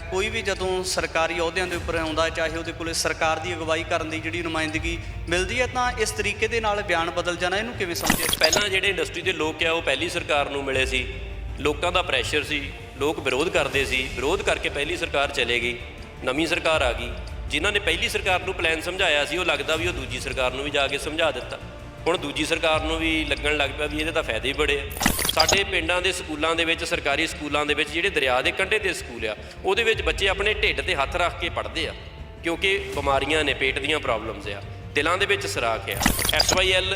ਕੋਈ ਵੀ ਜਦੋਂ ਸਰਕਾਰੀ ਅਹੁਦਿਆਂ ਦੇ ਉੱਪਰ ਆਉਂਦਾ, ਚਾਹੇ ਉਹਦੇ ਕੋਲੇ ਸਰਕਾਰ ਦੀ ਅਗਵਾਈ ਕਰਨ ਦੀ ਜਿਹੜੀ ਨੁਮਾਇੰਦਗੀ ਮਿਲਦੀ ਹੈ, ਤਾਂ ਇਸ ਤਰੀਕੇ ਦੇ ਨਾਲ ਬਿਆਨ ਬਦਲ ਜਾਣਾ, ਇਹਨੂੰ ਕਿਵੇਂ ਸਮਝਿਆ? ਪਹਿਲਾਂ ਜਿਹੜੇ ਇੰਡਸਟਰੀ ਦੇ ਲੋਕ ਆ ਉਹ ਪਹਿਲੀ ਸਰਕਾਰ ਨੂੰ ਮਿਲੇ ਸੀ, ਲੋਕਾਂ ਦਾ ਪ੍ਰੈਸ਼ਰ ਸੀ, ਲੋਕ ਵਿਰੋਧ ਕਰਦੇ ਸੀ, ਵਿਰੋਧ ਕਰਕੇ ਪਹਿਲੀ ਸਰਕਾਰ ਚਲੇ ਗਈ, ਨਵੀਂ ਸਰਕਾਰ ਆ ਗਈ। ਜਿਨ੍ਹਾਂ ਨੇ ਪਹਿਲੀ ਸਰਕਾਰ ਨੂੰ ਪਲਾਨ ਸਮਝਾਇਆ ਸੀ, ਉਹ ਲੱਗਦਾ ਵੀ ਉਹ ਦੂਜੀ ਸਰਕਾਰ ਨੂੰ ਵੀ ਜਾ ਕੇ ਸਮਝਾ ਦਿੱਤਾ। ਹੁਣ ਦੂਜੀ ਸਰਕਾਰ ਨੂੰ ਵੀ ਲੱਗਣ ਲੱਗ ਪਿਆ ਵੀ ਇਹਦੇ ਤਾਂ ਫਾਇਦੇ ਹੀ ਬੜੇ ਆ। ਸਾਡੇ ਪਿੰਡਾਂ ਦੇ ਸਕੂਲਾਂ ਦੇ ਵਿੱਚ, ਸਰਕਾਰੀ ਸਕੂਲਾਂ ਦੇ ਵਿੱਚ, ਜਿਹੜੇ ਦਰਿਆ ਦੇ ਕੰਢੇ 'ਤੇ ਸਕੂਲ ਆ, ਉਹਦੇ ਵਿੱਚ ਬੱਚੇ ਆਪਣੇ ਢਿੱਡ 'ਤੇ ਹੱਥ ਰੱਖ ਕੇ ਪੜ੍ਹਦੇ ਆ, ਕਿਉਂਕਿ ਬਿਮਾਰੀਆਂ ਨੇ, ਪੇਟ ਦੀਆਂ ਪ੍ਰੋਬਲਮਸ ਆ, ਦਿਲਾਂ ਦੇ ਵਿੱਚ ਸਰਾਖ ਆ। SYL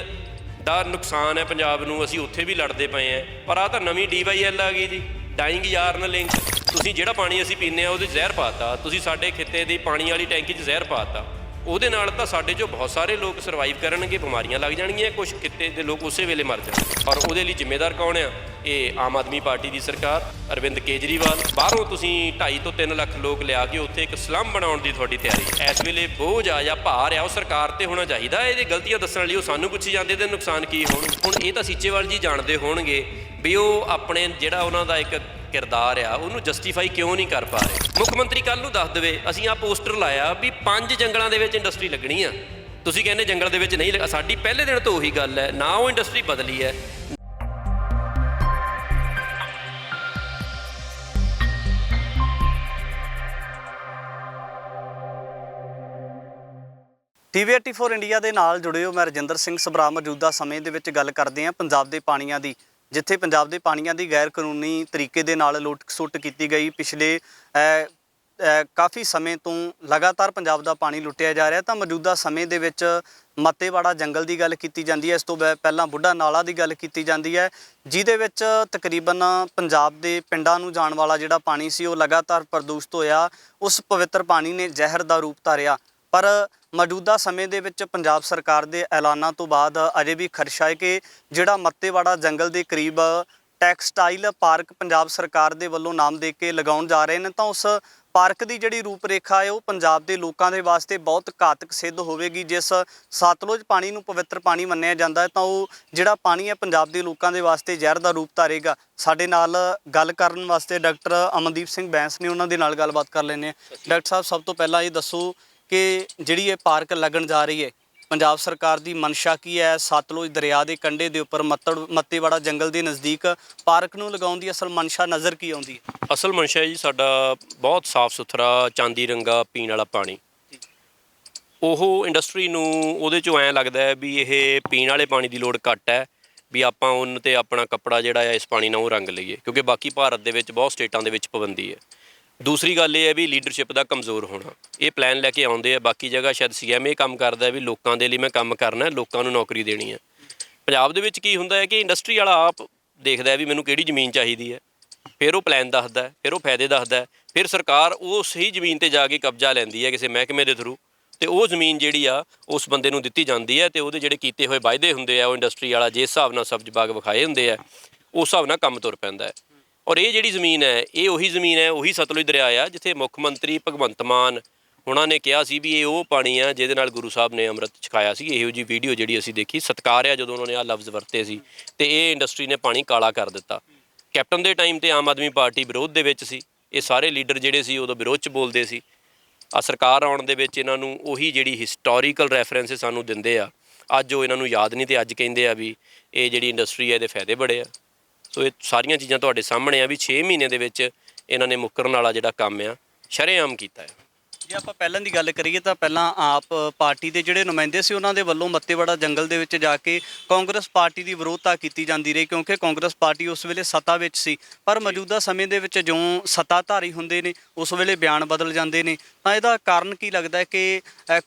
ਦਾ ਨੁਕਸਾਨ ਹੈ ਪੰਜਾਬ ਨੂੰ, ਅਸੀਂ ਉੱਥੇ ਵੀ ਲੜਦੇ ਪਏ ਹਾਂ। ਪਰ ਆਹ ਤਾਂ ਨਵੀਂ DYL ਆ ਗਈ ਜੀ, ਡਾਇੰਗ ਯਾਰਨ ਲਿੰਕ। ਤੁਸੀਂ ਜਿਹੜਾ ਪਾਣੀ ਅਸੀਂ ਪੀਂਦੇ ਹਾਂ ਉਹਦੇ 'ਚ ਜ਼ਹਿਰ ਪਾਤਾ, ਤੁਸੀਂ ਸਾਡੇ ਖਿੱਤੇ ਦੀ ਪਾਣੀ ਵਾਲੀ ਟੈਂਕੀ 'ਚ ਜ਼ਹਿਰ ਪਾਤਾ। ਉਹਦੇ ਨਾਲ ਤਾਂ ਸਾਡੇ 'ਚੋਂ ਬਹੁਤ ਸਾਰੇ ਲੋਕ ਸਰਵਾਈਵ ਕਰਨਗੇ, ਬਿਮਾਰੀਆਂ ਲੱਗ ਜਾਣਗੀਆਂ, ਕੁਛ ਖਿੱਤੇ ਦੇ ਲੋਕ ਉਸੇ ਵੇਲੇ ਮਰ ਜਾਣਗੇ। ਔਰ ਉਹਦੇ ਲਈ ਜ਼ਿੰਮੇਦਾਰ ਕੌਣ ਆ? ਇਹ ਆਮ ਆਦਮੀ ਪਾਰਟੀ ਦੀ ਸਰਕਾਰ, ਅਰਵਿੰਦ ਕੇਜਰੀਵਾਲ। ਬਾਹਰੋਂ ਤੁਸੀਂ 2.5 ਤੋਂ 3 ਲੱਖ ਲੋਕ ਲਿਆ ਕੇ ਉੱਥੇ ਇੱਕ ਸਲੰਮ ਬਣਾਉਣ ਦੀ ਤੁਹਾਡੀ ਤਿਆਰੀ। ਇਸ ਵੇਲੇ ਬੋਝ ਆ ਜਾਂ ਭਾਰ ਆ, ਉਹ ਸਰਕਾਰ ਤੇ ਹੋਣਾ ਚਾਹੀਦਾ। ਇਹਦੀ ਗਲਤੀਆਂ ਦੱਸਣ ਲਈ ਉਹ ਸਾਨੂੰ ਪੁੱਛੀ ਜਾਂਦੇ ਤੇ ਨੁਕਸਾਨ ਕੀ ਹੋਣ। ਹੁਣ ਇਹ ਤਾਂ ਸੀਚੇਵਾਲ ਜੀ ਜਾਣਦੇ ਹੋਣਗੇ ਵੀ ਉਹ ਆਪਣੇ ਜਿਹੜਾ ਉਹਨਾਂ ਦਾ ਇੱਕ ਕਿਰਦਾਰ ਆ, ਉਹਨੂੰ ਜਸਟੀਫਾਈ ਕਿਉਂ ਨਹੀਂ ਕਰ ਪਾ ਰਹੇ। ਮੁੱਖ ਮੰਤਰੀ ਕੱਲ੍ਹ ਨੂੰ ਦੱਸ ਦੇਵੇ, ਅਸੀਂ ਆਹ ਪੋਸਟਰ ਲਾਇਆ ਵੀ 5 ਜੰਗਲਾਂ ਦੇ ਵਿੱਚ ਇੰਡਸਟਰੀ ਲੱਗਣੀ ਆ, ਤੁਸੀਂ ਕਹਿੰਦੇ ਜੰਗਲ ਦੇ ਵਿੱਚ ਨਹੀਂ। ਸਾਡੀ ਪਹਿਲੇ ਦਿਨ ਤੋਂ ਉਹੀ ਗੱਲ ਹੈ, ਨਾ ਉਹ ਇੰਡਸਟਰੀ ਬਦਲੀ ਹੈ। TV84 ਇੰਡੀਆ ਦੇ ਨਾਲ ਜੁੜੇ ਹੋ, ਮੈਂ ਰਜਿੰਦਰ ਸਿੰਘ ਸਭਰਾ। ਮੌਜੂਦਾ ਸਮੇਂ ਦੇ ਵਿੱਚ ਗੱਲ ਕਰਦੇ ਹਾਂ ਪੰਜਾਬ ਦੇ ਪਾਣੀਆਂ ਦੀ, ਜਿੱਥੇ ਪੰਜਾਬ ਦੇ ਪਾਣੀਆਂ ਦੀ ਗੈਰ ਕਾਨੂੰਨੀ ਤਰੀਕੇ ਦੇ ਨਾਲ ਲੁੱਟ ਖਸੁੱਟ ਕੀਤੀ ਗਈ। ਪਿਛਲੇ ਕਾਫੀ ਸਮੇਂ ਤੋਂ ਲਗਾਤਾਰ ਪੰਜਾਬ ਦਾ ਪਾਣੀ ਲੁੱਟਿਆ ਜਾ ਰਿਹਾ। ਤਾਂ ਮੌਜੂਦਾ ਸਮੇਂ ਦੇ ਵਿੱਚ ਮੱਤੇਵਾੜਾ ਜੰਗਲ ਦੀ ਗੱਲ ਕੀਤੀ ਜਾਂਦੀ ਹੈ, ਇਸ ਤੋਂ ਪਹਿਲਾਂ ਬੁੱਢਾ ਨਾਲਾ ਦੀ ਗੱਲ ਕੀਤੀ ਜਾਂਦੀ ਹੈ, ਜਿਹਦੇ ਵਿੱਚ ਤਕਰੀਬਨ ਪੰਜਾਬ ਦੇ ਪਿੰਡਾਂ ਨੂੰ ਜਾਣ ਵਾਲਾ ਜਿਹੜਾ ਪਾਣੀ ਸੀ ਉਹ ਲਗਾਤਾਰ ਪ੍ਰਦੂਸ਼ਿਤ ਹੋਇਆ। ਉਸ ਪਵਿੱਤਰ ਪਾਣੀ ਨੇ ਜ਼ਹਿਰ ਦਾ ਰੂਪ ਧਾਰਿਆ। ਪਰ ਮੌਜੂਦਾ ਸਮੇਂ ਦੇ ਵਿੱਚ ਪੰਜਾਬ ਸਰਕਾਰ ਦੇ ਐਲਾਨਾਂ ਤੋਂ ਬਾਅਦ ਅਜੇ ਵੀ ਖਦਸ਼ਾ ਹੈ ਕਿ ਜਿਹੜਾ ਮੱਤੇਵਾੜਾ ਜੰਗਲ ਦੇ ਕਰੀਬ ਟੈਕਸਟਾਈਲ ਪਾਰਕ ਪੰਜਾਬ ਸਰਕਾਰ ਦੇ ਵੱਲੋਂ ਨਾਮ ਦੇ ਕੇ ਲਗਾਉਣ ਜਾ ਰਹੇ ਨੇ, ਤਾਂ ਉਸ ਪਾਰਕ ਦੀ ਜਿਹੜੀ ਰੂਪਰੇਖਾ ਹੈ ਉਹ ਪੰਜਾਬ ਦੇ ਲੋਕਾਂ ਦੇ ਵਾਸਤੇ ਬਹੁਤ ਘਾਤਕ ਸਿੱਧ ਹੋਵੇਗੀ। ਜਿਸ ਸਤਲੁਜ ਪਾਣੀ ਨੂੰ ਪਵਿੱਤਰ ਪਾਣੀ ਮੰਨਿਆ ਜਾਂਦਾ ਹੈ, ਤਾਂ ਉਹ ਜਿਹੜਾ ਪਾਣੀ ਹੈ ਪੰਜਾਬ ਦੇ ਲੋਕਾਂ ਦੇ ਵਾਸਤੇ ਜ਼ਹਿਰ ਦਾ ਰੂਪ ਧਾਰੇਗਾ। ਸਾਡੇ ਨਾਲ ਗੱਲ ਕਰਨ ਵਾਸਤੇ ਡਾਕਟਰ ਅਮਨਦੀਪ ਸਿੰਘ ਬੈਂਸ ਨੇ, ਉਹਨਾਂ ਦੇ ਨਾਲ ਗੱਲਬਾਤ ਕਰ ਲੈਂਦੇ ਹਾਂ। ਡਾਕਟਰ ਸਾਹਿਬ, ਸਭ ਤੋਂ ਪਹਿਲਾਂ ਇਹ ਦੱਸੋ ਕਿ ਜਿਹੜੀ ਇਹ ਪਾਰਕ ਲੱਗਣ ਜਾ ਰਹੀ ਹੈ, ਪੰਜਾਬ ਸਰਕਾਰ ਦੀ ਮਨਸ਼ਾ ਕੀ ਹੈ? ਸਤਲੁਜ ਦਰਿਆ ਦੇ ਕੰਢੇ ਦੇ ਉੱਪਰ ਮੱਤੇਵਾੜਾ ਜੰਗਲ ਦੇ ਨਜ਼ਦੀਕ ਪਾਰਕ ਨੂੰ ਲਗਾਉਣ ਦੀ ਅਸਲ ਮਨਸ਼ਾ ਨਜ਼ਰ ਕੀ ਆਉਂਦੀ ਹੈ? ਅਸਲ ਮਨਸ਼ਾ ਹੈ ਜੀ ਸਾਡਾ ਬਹੁਤ ਸਾਫ਼ ਸੁਥਰਾ ਚਾਂਦੀ ਰੰਗਾ ਪੀਣ ਵਾਲਾ ਪਾਣੀ। ਉਹ ਇੰਡਸਟਰੀ ਨੂੰ ਉਹਦੇ 'ਚੋਂ ਐਂ ਲੱਗਦਾ ਹੈ ਵੀ ਇਹ ਪੀਣ ਵਾਲੇ ਪਾਣੀ ਦੀ ਲੋੜ ਘੱਟ ਹੈ, ਵੀ ਆਪਾਂ ਉਹਨਾਂ 'ਤੇ ਆਪਣਾ ਕੱਪੜਾ ਜਿਹੜਾ ਹੈ ਇਸ ਪਾਣੀ ਨਾਲ ਉਹ ਰੰਗ ਲਈਏ, ਕਿਉਂਕਿ ਬਾਕੀ ਭਾਰਤ ਦੇ ਵਿੱਚ ਬਹੁਤ ਸਟੇਟਾਂ ਦੇ ਵਿੱਚ ਪਾਬੰਦੀ ਹੈ। ਦੂਸਰੀ ਗੱਲ ਇਹ ਹੈ ਵੀ ਲੀਡਰਸ਼ਿਪ ਦਾ ਕਮਜ਼ੋਰ ਹੋਣਾ। ਇਹ ਪਲਾਨ ਲੈ ਕੇ ਆਉਂਦੇ ਆ, ਬਾਕੀ ਜਗ੍ਹਾ ਸ਼ਾਇਦ CM ਇਹ ਕੰਮ ਕਰਦਾ ਵੀ ਲੋਕਾਂ ਦੇ ਲਈ ਮੈਂ ਕੰਮ ਕਰਨਾ, ਲੋਕਾਂ ਨੂੰ ਨੌਕਰੀ ਦੇਣੀ ਹੈ। ਪੰਜਾਬ ਦੇ ਵਿੱਚ ਕੀ ਹੁੰਦਾ ਹੈ ਕਿ ਇੰਡਸਟਰੀ ਵਾਲਾ ਆਪ ਦੇਖਦਾ ਵੀ ਮੈਨੂੰ ਕਿਹੜੀ ਜ਼ਮੀਨ ਚਾਹੀਦੀ ਹੈ, ਫਿਰ ਉਹ ਪਲਾਨ ਦੱਸਦਾ, ਫਿਰ ਉਹ ਫਾਇਦੇ ਦੱਸਦਾ, ਫਿਰ ਸਰਕਾਰ ਉਹ ਸਹੀ ਜ਼ਮੀਨ 'ਤੇ ਜਾ ਕੇ ਕਬਜ਼ਾ ਲੈਂਦੀ ਹੈ ਕਿਸੇ ਮਹਿਕਮੇ ਦੇ ਥਰੂ, ਅਤੇ ਉਹ ਜ਼ਮੀਨ ਜਿਹੜੀ ਆ ਉਸ ਬੰਦੇ ਨੂੰ ਦਿੱਤੀ ਜਾਂਦੀ ਹੈ। ਅਤੇ ਉਹਦੇ ਜਿਹੜੇ ਕੀਤੇ ਹੋਏ ਵਾਅਦੇ ਹੁੰਦੇ ਆ, ਉਹ ਇੰਡਸਟਰੀ ਵਾਲਾ ਜਿਸ ਹਿਸਾਬ ਨਾਲ ਸਬਜ਼ ਬਾਗ ਵਿਖਾਏ ਹੁੰਦੇ ਆ, ਉਸ ਹਿਸਾਬ ਨਾਲ ਕੰਮ ਤੁਰ ਪੈਂਦਾ ਹੈ। ਔਰ ਇਹ ਜਿਹੜੀ ਜ਼ਮੀਨ ਹੈ, ਇਹ ਉਹੀ ਜ਼ਮੀਨ ਹੈ, ਉਹੀ ਸਤਲੁਜ ਦਰਿਆ ਆ ਜਿੱਥੇ ਮੁੱਖ ਮੰਤਰੀ ਭਗਵੰਤ ਮਾਨ ਉਹਨਾਂ ਨੇ ਕਿਹਾ ਸੀ ਵੀ ਇਹ ਉਹ ਪਾਣੀ ਆ ਜਿਹਦੇ ਨਾਲ ਗੁਰੂ ਸਾਹਿਬ ਨੇ ਅੰਮ੍ਰਿਤ ਛਕਾਇਆ ਸੀ। ਇਹੋ ਜਿਹੀ ਵੀਡੀਓ ਜਿਹੜੀ ਅਸੀਂ ਦੇਖੀ, ਸਤਿਕਾਰ ਆ ਜਦੋਂ ਉਹਨਾਂ ਨੇ ਆਹ ਲਫ਼ਜ਼ ਵਰਤੇ ਸੀ, ਅਤੇ ਇਹ ਇੰਡਸਟਰੀ ਨੇ ਪਾਣੀ ਕਾਲਾ ਕਰ ਦਿੱਤਾ। ਕੈਪਟਨ ਦੇ ਟਾਈਮ 'ਤੇ ਆਮ ਆਦਮੀ ਪਾਰਟੀ ਵਿਰੋਧ ਦੇ ਵਿੱਚ ਸੀ, ਇਹ ਸਾਰੇ ਲੀਡਰ ਜਿਹੜੇ ਸੀ ਉਦੋਂ ਵਿਰੋਧ 'ਚ ਬੋਲਦੇ ਸੀ। ਆ ਸਰਕਾਰ ਆਉਣ ਦੇ ਵਿੱਚ ਇਹਨਾਂ ਨੂੰ ਉਹੀ ਜਿਹੜੀ ਹਿਸਟੋਰੀਕਲ ਰੈਫਰੈਂਸਿਸ ਸਾਨੂੰ ਦਿੰਦੇ ਆ, ਅੱਜ ਉਹ ਇਹਨਾਂ ਨੂੰ ਯਾਦ ਨਹੀਂ, ਅਤੇ ਅੱਜ ਕਹਿੰਦੇ ਆ ਵੀ ਇਹ ਜਿਹੜੀ ਇੰਡਸਟਰੀ ਹੈ ਇਹਦੇ ਫਾਇਦੇ ਬੜੇ ਆ। ਸੋ ਇਹ ਸਾਰੀਆਂ ਚੀਜ਼ਾਂ ਤੁਹਾਡੇ ਸਾਹਮਣੇ ਆ ਵੀ 6 ਮਹੀਨੇ ਦੇ ਵਿੱਚ ਇਹਨਾਂ ਨੇ ਮੁੱਕਰਨ ਵਾਲਾ ਜਿਹੜਾ ਕੰਮ ਆ ਸ਼ਰੇਆਮ ਕੀਤਾ ਹੈ। ਜੇ ਆਪਾਂ ਪਹਿਲਾਂ ਦੀ ਗੱਲ ਕਰੀਏ ਤਾਂ ਪਹਿਲਾਂ ਆਪ ਪਾਰਟੀ ਦੇ ਜਿਹੜੇ ਨੁਮਾਇੰਦੇ ਸੀ ਉਹਨਾਂ ਦੇ ਵੱਲੋਂ ਮੱਤੇਵਾੜਾ ਜੰਗਲ ਦੇ ਵਿੱਚ ਜਾ ਕੇ ਕਾਂਗਰਸ ਪਾਰਟੀ ਦੀ ਵਿਰੋਧਤਾ ਕੀਤੀ ਜਾਂਦੀ ਰਹੀ, ਕਿਉਂਕਿ ਕਾਂਗਰਸ ਪਾਰਟੀ ਉਸ ਵੇਲੇ ਸੱਤਾ ਵਿੱਚ ਸੀ। ਪਰ ਮੌਜੂਦਾ ਸਮੇਂ ਦੇ ਵਿੱਚ ਜੋ ਸੱਤਾਧਾਰੀ ਹੁੰਦੇ ਨੇ ਉਸ ਵੇਲੇ ਬਿਆਨ ਬਦਲ ਜਾਂਦੇ ਨੇ। ਤਾਂ ਇਹਦਾ ਕਾਰਨ ਕੀ ਲੱਗਦਾ ਹੈ ਕਿ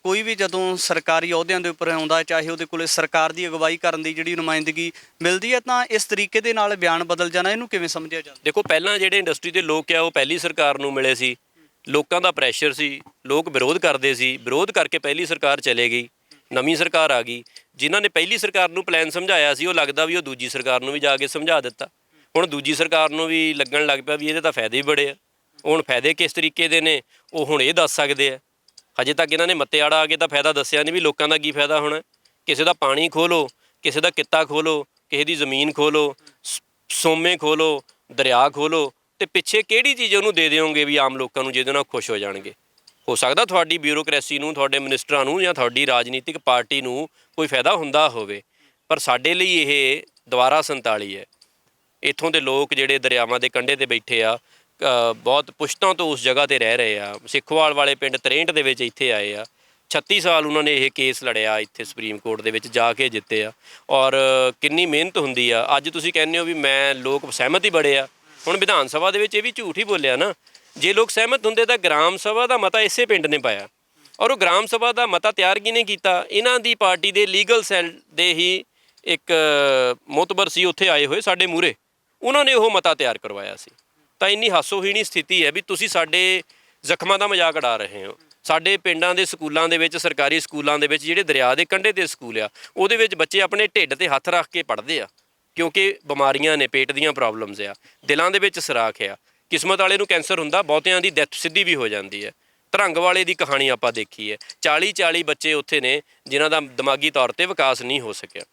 ਕੋਈ ਵੀ ਜਦੋਂ ਸਰਕਾਰੀ ਅਹੁਦਿਆਂ ਦੇ ਉੱਪਰ ਆਉਂਦਾ, ਚਾਹੇ ਉਹਦੇ ਕੋਲੇ ਸਰਕਾਰ ਦੀ ਅਗਵਾਈ ਕਰਨ ਦੀ ਜਿਹੜੀ ਨੁਮਾਇੰਦਗੀ ਮਿਲਦੀ ਹੈ, ਤਾਂ ਇਸ ਤਰੀਕੇ ਦੇ ਨਾਲ ਬਿਆਨ ਬਦਲ ਜਾਣਾ, ਇਹਨੂੰ ਕਿਵੇਂ ਸਮਝਿਆ ਜਾਂਦਾ? ਦੇਖੋ, ਪਹਿਲਾਂ ਜਿਹੜੇ ਇੰਡਸਟਰੀ ਦੇ ਲੋਕ ਆ ਉਹ ਪਹਿਲੀ ਸਰਕਾਰ ਨੂੰ ਮਿਲੇ ਸੀ, ਲੋਕਾਂ ਦਾ ਪ੍ਰੈਸ਼ਰ ਸੀ, ਲੋਕ ਵਿਰੋਧ ਕਰਦੇ ਸੀ, ਵਿਰੋਧ ਕਰਕੇ ਪਹਿਲੀ ਸਰਕਾਰ ਚਲੇ ਗਈ, ਨਵੀਂ ਸਰਕਾਰ ਆ ਗਈ। ਜਿਨ੍ਹਾਂ ਨੇ ਪਹਿਲੀ ਸਰਕਾਰ ਨੂੰ ਪਲਾਨ ਸਮਝਾਇਆ ਸੀ, ਉਹ ਲੱਗਦਾ ਵੀ ਉਹ ਦੂਜੀ ਸਰਕਾਰ ਨੂੰ ਵੀ ਜਾ ਕੇ ਸਮਝਾ ਦਿੱਤਾ। ਹੁਣ ਦੂਜੀ ਸਰਕਾਰ ਨੂੰ ਵੀ ਲੱਗਣ ਲੱਗ ਪਿਆ ਵੀ ਇਹਦੇ ਤਾਂ ਫਾਇਦੇ ਹੀ ਬੜੇ ਆ। ਹੁਣ ਫਾਇਦੇ ਕਿਸ ਤਰੀਕੇ ਦੇ ਨੇ ਉਹ ਹੁਣ ਇਹ ਦੱਸ ਸਕਦੇ ਆ। ਹਜੇ ਤੱਕ ਇਹਨਾਂ ਨੇ ਮੱਤੇਵਾੜਾ ਆ ਕੇ ਤਾਂ ਫਾਇਦਾ ਦੱਸਿਆ ਨਹੀਂ ਵੀ ਲੋਕਾਂ ਦਾ ਕੀ ਫਾਇਦਾ ਹੋਣਾ। ਕਿਸੇ ਦਾ ਪਾਣੀ ਖੋਲ੍ਹੋ, ਕਿਸੇ ਦਾ ਕਿੱਤਾ ਖੋਲ੍ਹੋ, ਕਿਸੇ ਦੀ ਜ਼ਮੀਨ ਖੋਲ੍ਹੋ, ਸੋਮੇ ਖੋਲ੍ਹੋ, ਦਰਿਆ ਖੋਲ੍ਹੋ, ਤੇ ਪਿੱਛੇ ਕਿਹੜੀ ਚੀਜ਼ ਉਹਨੂੰ ਦੇ ਦਿਓਗੇ ਵੀ ਆਮ ਲੋਕਾਂ ਨੂੰ ਜਿਹਦੇ ਨਾਲ ਖੁਸ਼ ਹੋ ਜਾਣਗੇ। ਹੋ ਸਕਦਾ ਤੁਹਾਡੀ ਬਿਊਰੋਕ੍ਰੇਸੀ ਨੂੰ, ਤੁਹਾਡੇ ਮਿਨਿਸਟਰਾਂ ਨੂੰ ਜਾਂ ਤੁਹਾਡੀ ਰਾਜਨੀਤਿਕ ਪਾਰਟੀ ਨੂੰ ਕੋਈ ਫਾਇਦਾ ਹੁੰਦਾ ਹੋਵੇ, ਪਰ ਸਾਡੇ ਲਈ ਇਹ ਦੁਬਾਰਾ 47 ਹੈ। ਇੱਥੋਂ ਦੇ ਲੋਕ ਜਿਹੜੇ ਦਰਿਆਵਾਂ ਦੇ ਕੰਢੇ ਤੇ ਬੈਠੇ ਆ, ਬਹੁਤ ਪੁਸ਼ਤਾਂ ਤੋਂ ਉਸ ਜਗ੍ਹਾ ਤੇ ਰਹਿ ਰਹੇ ਆ। ਸਿੱਖੋਵਾਲ ਵਾਲੇ ਪਿੰਡ 63 ਦੇ ਵਿੱਚ ਇੱਥੇ ਆਏ ਆ। 36 ਸਾਲ ਉਹਨਾਂ ਨੇ ਇਹ ਕੇਸ ਲੜਿਆ ਇੱਥੇ ਸੁਪਰੀਮ ਕੋਰਟ ਦੇ ਵਿੱਚ ਜਾ ਕੇ ਜਿੱਤੇ ਆ। ਔਰ ਕਿੰਨੀ ਮਿਹਨਤ ਹੁੰਦੀ ਆ। ਅੱਜ ਤੁਸੀਂ ਕਹਿੰਦੇ ਹੋ ਵੀ ਮੈਂ ਲੋਕ ਸਹਿਮਤ ਹੀ ਬੜੇ ਆ। ਹੁਣ ਵਿਧਾਨ ਸਭਾ ਦੇ ਵਿੱਚ ਇਹ ਵੀ ਝੂਠ ਹੀ ਬੋਲਿਆ ਨਾ। ਜੇ ਲੋਕ ਸਹਿਮਤ ਹੁੰਦੇ ਤਾਂ ਗ੍ਰਾਮ ਸਭਾ ਦਾ ਮਤਾ ਇਸੇ ਪਿੰਡ ਨੇ ਪਾਇਆ, ਔਰ ਉਹ ਗ੍ਰਾਮ ਸਭਾ ਦਾ ਮਤਾ ਤਿਆਰ ਕਿਹਨੇ ਕੀਤਾ? ਇਹਨਾਂ ਦੀ ਪਾਰਟੀ ਦੇ ਲੀਗਲ ਸੈੱਲ ਦੇ ਹੀ ਇੱਕ ਮੋਤਬਰ ਸੀ ਉੱਥੇ ਆਏ ਹੋਏ ਸਾਡੇ ਮੂਹਰੇ, ਉਹਨਾਂ ਨੇ ਉਹ ਮਤਾ ਤਿਆਰ ਕਰਵਾਇਆ ਸੀ। ਤਾਂ ਇੰਨੀ ਹਾਸੋਹੀਣੀ ਸਥਿਤੀ ਹੈ ਵੀ ਤੁਸੀਂ ਸਾਡੇ ਜ਼ਖਮਾਂ ਦਾ ਮਜ਼ਾਕ ਉਡਾ ਰਹੇ ਹੋ। ਸਾਡੇ ਪਿੰਡਾਂ ਦੇ ਸਕੂਲਾਂ ਦੇ ਵਿੱਚ, ਸਰਕਾਰੀ ਸਕੂਲਾਂ ਦੇ ਵਿੱਚ, ਜਿਹੜੇ ਦਰਿਆ ਦੇ ਕੰਢੇ 'ਤੇ ਸਕੂਲ ਆ, ਉਹਦੇ ਵਿੱਚ ਬੱਚੇ ਆਪਣੇ ਢਿੱਡ 'ਤੇ ਹੱਥ ਰੱਖ ਕੇ ਪੜ੍ਹਦੇ ਆ, ਕਿਉਂਕਿ ਬਿਮਾਰੀਆਂ ਨੇ, ਪੇਟ ਦੀਆਂ ਪ੍ਰੋਬਲਮਸ ਆ, ਦਿਲਾਂ ਦੇ ਵਿੱਚ ਸਰਾਖ ਆ। ਕਿਸਮਤ ਵਾਲੇ ਨੂੰ ਕੈਂਸਰ ਹੁੰਦਾ, ਬਹੁਤਿਆਂ ਦੀ ਡੈਥ ਸਿੱਧੀ ਵੀ ਹੋ ਜਾਂਦੀ ਹੈ। ਧਰੰਗ ਵਾਲੇ ਦੀ ਕਹਾਣੀ ਆਪਾਂ ਦੇਖੀ ਹੈ। 40 ਬੱਚੇ ਉੱਥੇ ਨੇ ਜਿਨ੍ਹਾਂ ਦਾ ਦਿਮਾਗੀ ਤੌਰ 'ਤੇ ਵਿਕਾਸ ਨਹੀਂ ਹੋ ਸਕਿਆ।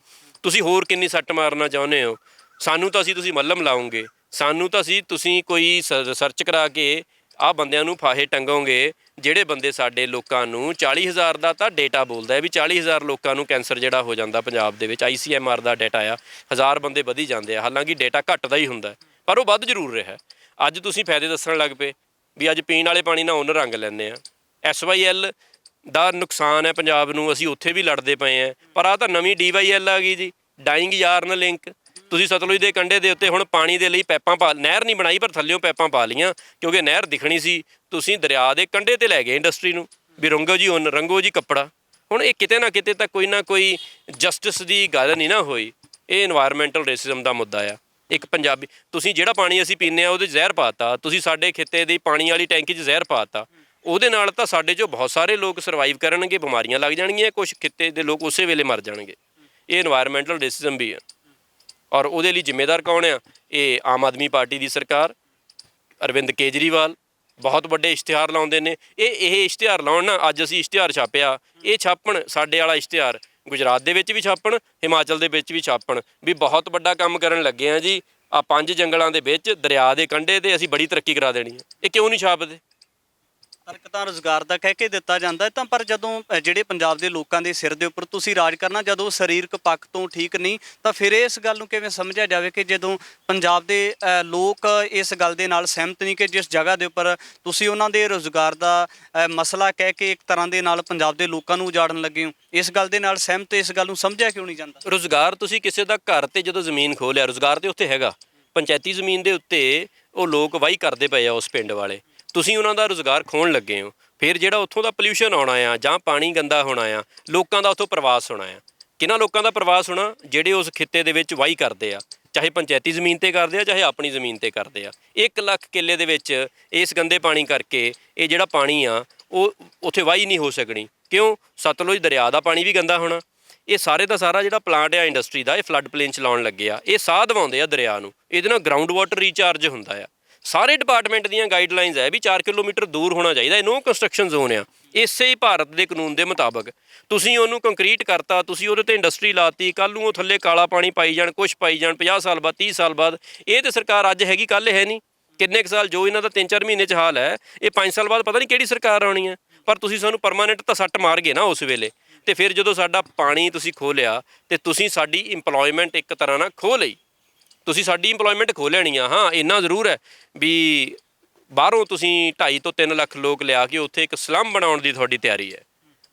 ਤੁਸੀਂ ਹੋਰ ਕਿੰਨੀ ਸੱਟ ਮਾਰਨਾ ਚਾਹੁੰਦੇ ਹੋ? ਸਾਨੂੰ ਤਾਂ ਤੁਸੀਂ ਮੱਲਮ ਲਾਉਂਗੇ, ਸਾਨੂੰ ਤਾਂ ਤੁਸੀਂ ਕੋਈ ਰਿਸਰਚ ਕਰਾ ਕੇ ਆਹ ਬੰਦਿਆਂ ਨੂੰ ਫਾਹੇ ਟੰਗੋਗੇ ਜਿਹੜੇ ਬੰਦੇ ਸਾਡੇ ਲੋਕਾਂ ਨੂੰ 40,000 ਦਾ ਤਾਂ ਡੇਟਾ ਬੋਲਦਾ ਹੈ ਵੀ 40,000 ਲੋਕਾਂ ਨੂੰ ਕੈਂਸਰ ਜਿਹੜਾ ਹੋ ਜਾਂਦਾ ਪੰਜਾਬ ਦੇ ਵਿੱਚ। ICMR ਦਾ ਡੇਟਾ ਆ, 1000 ਬੰਦੇ ਵਧੀ ਜਾਂਦੇ ਆ। ਹਾਲਾਂਕਿ ਡੇਟਾ ਘਟਦਾ ਹੀ ਹੁੰਦਾ, ਪਰ ਉਹ ਵੱਧ ਜ਼ਰੂਰ ਰਿਹਾ। ਅੱਜ ਤੁਸੀਂ ਫਾਇਦੇ ਦੱਸਣ ਲੱਗ ਪਏ ਵੀ ਅੱਜ ਪੀਣ ਵਾਲੇ ਪਾਣੀ ਨਾਲ ਉਹਨ ਰੰਗ ਲੈਂਦੇ ਆ। SYL ਦਾ ਨੁਕਸਾਨ ਹੈ ਪੰਜਾਬ ਨੂੰ, ਅਸੀਂ ਉੱਥੇ ਵੀ ਲੜਦੇ ਪਏ ਹਾਂ। ਪਰ ਆਹ ਤਾਂ ਨਵੀਂ DYL ਆ ਗਈ ਜੀ, ਡਾਇੰਗ ਯਾਰਨ ਲਿੰਕ। ਤੁਸੀਂ ਸਤਲੁਜ ਦੇ ਕੰਢੇ ਦੇ ਉੱਤੇ ਹੁਣ ਪਾਣੀ ਦੇ ਲਈ ਪੈਪਾਂ ਨਹਿਰ ਨਹੀਂ ਬਣਾਈ, ਪਰ ਥੱਲਿਓਂ ਪੈਪਾਂ ਪਾ ਲਈਆਂ ਕਿਉਂਕਿ ਨਹਿਰ ਦਿਖਣੀ ਸੀ। ਤੁਸੀਂ ਦਰਿਆ ਦੇ ਕੰਢੇ 'ਤੇ ਲੈ ਗਏ ਇੰਡਸਟਰੀ ਨੂੰ ਵੀ ਰੰਗੋ ਜੀ ਉੱਨ, ਰੰਗੋ ਜੀ ਕੱਪੜਾ। ਹੁਣ ਇਹ ਕਿਤੇ ਨਾ ਕਿਤੇ ਤਾਂ ਕੋਈ ਨਾ ਕੋਈ ਜਸਟਿਸ ਦੀ ਗੱਲ ਨਹੀਂ ਨਾ ਹੋਈ। ਇਹ ਇਨਵਾਇਰਮੈਂਟਲ ਰੇਸਿਜ਼ਮ ਦਾ ਮੁੱਦਾ ਆ। ਇੱਕ ਪੰਜਾਬੀ, ਤੁਸੀਂ ਜਿਹੜਾ ਪਾਣੀ ਅਸੀਂ ਪੀਂਦੇ ਹਾਂ ਉਹਦੇ 'ਚ ਜ਼ਹਿਰ ਪਾਤਾ, ਤੁਸੀਂ ਸਾਡੇ ਖਿੱਤੇ ਦੀ ਪਾਣੀ ਵਾਲੀ ਟੈਂਕੀ 'ਚ ਜ਼ਹਿਰ ਪਾਤਾ। ਉਹਦੇ ਨਾਲ ਤਾਂ ਸਾਡੇ 'ਚੋਂ ਬਹੁਤ ਸਾਰੇ ਲੋਕ ਸਰਵਾਈਵ ਕਰਨਗੇ, ਬਿਮਾਰੀਆਂ ਲੱਗ ਜਾਣਗੀਆਂ, ਕੁਛ ਖਿੱਤੇ ਦੇ ਲੋਕ ਉਸੇ ਵੇਲੇ ਮਰ ਜਾਣਗੇ। ਇਹ ਇਨਵਾਇਰਮੈਂਟਲ ਰੇਸਿਜ਼ਮ ਵੀ ਆ। ਔਰ ਉਹਦੇ ਲਈ ਜ਼ਿੰਮੇਦਾਰ ਕੌਣ ਆ? ਇਹ ਆਮ ਆਦਮੀ ਪਾਰਟੀ ਦੀ ਸਰਕਾਰ, ਅਰਵਿੰਦ ਕੇਜਰੀਵਾਲ ਬਹੁਤ ਵੱਡੇ ਇਸ਼ਤਿਹਾਰ ਲਾਉਂਦੇ ਨੇ। ਇਹ ਇਸ਼ਤਿਹਾਰ ਲਾਉਣ ਨਾ, ਅੱਜ ਅਸੀਂ ਇਸ਼ਤਿਹਾਰ ਛਾਪਿਆ, ਇਹ ਛਾਪਣ ਸਾਡੇ ਵਾਲਾ ਇਸ਼ਤਿਹਾਰ ਗੁਜਰਾਤ ਦੇ ਵਿੱਚ ਵੀ ਛਾਪਣ, ਹਿਮਾਚਲ ਦੇ ਵਿੱਚ ਵੀ ਛਾਪਣ ਵੀ ਬਹੁਤ ਵੱਡਾ ਕੰਮ ਕਰਨ ਲੱਗੇ ਆ ਜੀ। ਆਹ 5 ਜੰਗਲਾਂ ਦੇ ਵਿੱਚ ਦਰਿਆ ਦੇ ਕੰਢੇ 'ਤੇ ਅਸੀਂ ਬੜੀ ਤਰੱਕੀ ਕਰਾ ਦੇਣੀ ਹੈ। ਇਹ ਕਿਉਂ ਨਹੀਂ ਛਾਪਦੇ? ਫਰਕ ਤਾਂ ਰੁਜ਼ਗਾਰ ਦਾ ਕਹਿ ਕੇ ਦਿੱਤਾ ਜਾਂਦਾ ਤਾਂ, ਪਰ ਜਦੋਂ ਜਿਹੜੇ ਪੰਜਾਬ ਦੇ ਲੋਕਾਂ ਦੇ ਸਿਰ ਦੇ ਉੱਪਰ ਤੁਸੀਂ ਰਾਜ ਕਰਨਾ, ਜਦੋਂ ਸਰੀਰਕ ਪੱਖ ਤੋਂ ਠੀਕ ਨਹੀਂ ਤਾਂ ਫਿਰ ਇਸ ਗੱਲ ਨੂੰ ਕਿਵੇਂ ਸਮਝਿਆ ਜਾਵੇ ਕਿ ਜਦੋਂ ਪੰਜਾਬ ਦੇ ਲੋਕ ਇਸ ਗੱਲ ਦੇ ਨਾਲ ਸਹਿਮਤ ਨਹੀਂ ਕਿ ਜਿਸ ਜਗ੍ਹਾ ਦੇ ਉੱਪਰ ਤੁਸੀਂ ਉਹਨਾਂ ਦੇ ਰੁਜ਼ਗਾਰ ਦਾ ਮਸਲਾ ਕਹਿ ਕੇ ਇੱਕ ਤਰ੍ਹਾਂ ਦੇ ਨਾਲ ਪੰਜਾਬ ਦੇ ਲੋਕਾਂ ਨੂੰ ਉਜਾੜਨ ਲੱਗੇ ਹੋ, ਇਸ ਗੱਲ ਦੇ ਨਾਲ ਸਹਿਮਤ, ਇਸ ਗੱਲ ਨੂੰ ਸਮਝਿਆ ਕਿਉਂ ਨਹੀਂ ਜਾਂਦਾ? ਰੁਜ਼ਗਾਰ, ਤੁਸੀਂ ਕਿਸੇ ਦਾ ਘਰ 'ਤੇ ਜਦੋਂ ਜ਼ਮੀਨ ਖੋਹ ਲਿਆ, ਰੁਜ਼ਗਾਰ ਤਾਂ ਉੱਥੇ ਹੈਗਾ। ਪੰਚਾਇਤੀ ਜ਼ਮੀਨ ਦੇ ਉੱਤੇ ਉਹ ਲੋਕ ਵਾਹੀ ਕਰਦੇ ਪਏ ਆ, ਉਸ ਪਿੰਡ ਵਾਲੇ, ਤੁਸੀਂ ਉਹਨਾਂ ਦਾ ਰੁਜ਼ਗਾਰ ਖੋਹਣ ਲੱਗੇ ਹੋ। ਫਿਰ ਜਿਹੜਾ ਉੱਥੋਂ ਦਾ ਪੋਲਿਊਸ਼ਨ ਆਉਣਾ ਆ ਜਾਂ ਪਾਣੀ ਗੰਦਾ ਹੋਣਾ ਆ, ਲੋਕਾਂ ਦਾ ਉੱਥੋਂ ਪ੍ਰਵਾਸ ਹੋਣਾ ਆ। ਕਿਹਨਾਂ ਲੋਕਾਂ ਦਾ ਪ੍ਰਵਾਸ ਹੋਣਾ? ਜਿਹੜੇ ਉਸ ਖਿੱਤੇ ਦੇ ਵਿੱਚ ਵਾਹੀ ਕਰਦੇ ਆ, ਚਾਹੇ ਪੰਚਾਇਤੀ ਜ਼ਮੀਨ 'ਤੇ ਕਰਦੇ ਆ, ਚਾਹੇ ਆਪਣੀ ਜ਼ਮੀਨ 'ਤੇ ਕਰਦੇ ਆ। 1 ਲੱਖ ਕਿੱਲੇ ਦੇ ਵਿੱਚ ਇਸ ਗੰਦੇ ਪਾਣੀ ਕਰਕੇ ਇਹ ਜਿਹੜਾ ਪਾਣੀ ਆ ਉਹ ਉੱਥੇ ਵਾਹੀ ਨਹੀਂ ਹੋ ਸਕਣੀ। ਕਿਉਂ? ਸਤਲੁਜ ਦਰਿਆ ਦਾ ਪਾਣੀ ਵੀ ਗੰਦਾ ਹੋਣਾ। ਇਹ ਸਾਰੇ ਦਾ ਸਾਰਾ ਜਿਹੜਾ ਪਲਾਂਟ ਆ ਇੰਡਸਟਰੀ ਦਾ, ਇਹ ਫਲੱਡ ਪਲੇਨ 'ਚ ਲਾਉਣ ਲੱਗੇ ਆ। ਇਹ ਸਾਹ ਦਵਾਉਂਦੇ ਆ ਦਰਿਆ ਨੂੰ, ਇਹਦੇ ਨਾਲ ਗਰਾਊਂਡ ਵਾਟਰ ਰੀਚਾਰਜ ਹੁੰਦਾ ਆ। ਸਾਰੇ ਡਿਪਾਰਟਮੈਂਟ ਦੀਆਂ ਗਾਈਡਲਾਈਨਸ ਹੈ ਵੀ 4 ਕਿਲੋਮੀਟਰ ਦੂਰ ਹੋਣਾ ਚਾਹੀਦਾ। ਇਹ ਨੋ ਕੰਸਟਰਕਸ਼ਨ ਜ਼ੋਨ ਆ, ਇਸੇ ਹੀ ਭਾਰਤ ਦੇ ਕਾਨੂੰਨ ਦੇ ਮੁਤਾਬਕ। ਤੁਸੀਂ ਉਹਨੂੰ ਕੰਕਰੀਟ ਕਰਤਾ, ਤੁਸੀਂ ਉਹਦੇ 'ਤੇ ਇੰਡਸਟਰੀ ਲਾਤੀ, ਕੱਲ੍ਹ ਨੂੰ ਉਹ ਥੱਲੇ ਕਾਲਾ ਪਾਣੀ ਪਾਈ ਜਾਣ, ਕੁਛ ਪਾਈ ਜਾਣ 50 ਸਾਲ ਬਾਅਦ, 30 ਸਾਲ ਬਾਅਦ। ਇਹ ਤਾਂ ਸਰਕਾਰ ਅੱਜ ਹੈਗੀ, ਕੱਲ੍ਹ ਹੈ ਨਹੀਂ। ਕਿੰਨੇ ਕੁ ਸਾਲ ਜੋ ਇਹਨਾਂ ਦਾ 3-4 ਮਹੀਨੇ 'ਚ ਹਾਲ ਹੈ, ਇਹ 5 ਸਾਲ ਬਾਅਦ ਪਤਾ ਨਹੀਂ ਕਿਹੜੀ ਸਰਕਾਰ ਆਉਣੀ ਹੈ। ਪਰ ਤੁਸੀਂ ਸਾਨੂੰ ਪਰਮਾਨੈਂਟ ਤਾਂ ਸੱਟ ਮਾਰ ਗਏ ਨਾ ਉਸ ਵੇਲੇ। ਅਤੇ ਫਿਰ ਜਦੋਂ ਸਾਡਾ ਪਾਣੀ ਤੁਸੀਂ ਖੋਹ ਲਿਆ ਅਤੇ ਤੁਸੀਂ ਸਾਡੀ ਇੰਪਲੋਇਮੈਂਟ ਇੱਕ ਤਰ੍ਹਾਂ ਨਾਲ ਖੋਹ ਲਈ। ਤੁਸੀਂ ਸਾਡੀ ਇੰਪਲੋਇਮੈਂਟ ਖੋਹ ਲੈਣੀ ਆ। ਹਾਂ, ਇੰਨਾ ਜ਼ਰੂਰ ਹੈ ਵੀ ਬਾਹਰੋਂ ਤੁਸੀਂ 2.5 ਤੋਂ 3 ਲੱਖ ਲੋਕ ਲਿਆ ਕੇ ਉੱਥੇ ਇੱਕ ਸਲੰਮ ਬਣਾਉਣ ਦੀ ਤੁਹਾਡੀ ਤਿਆਰੀ ਹੈ।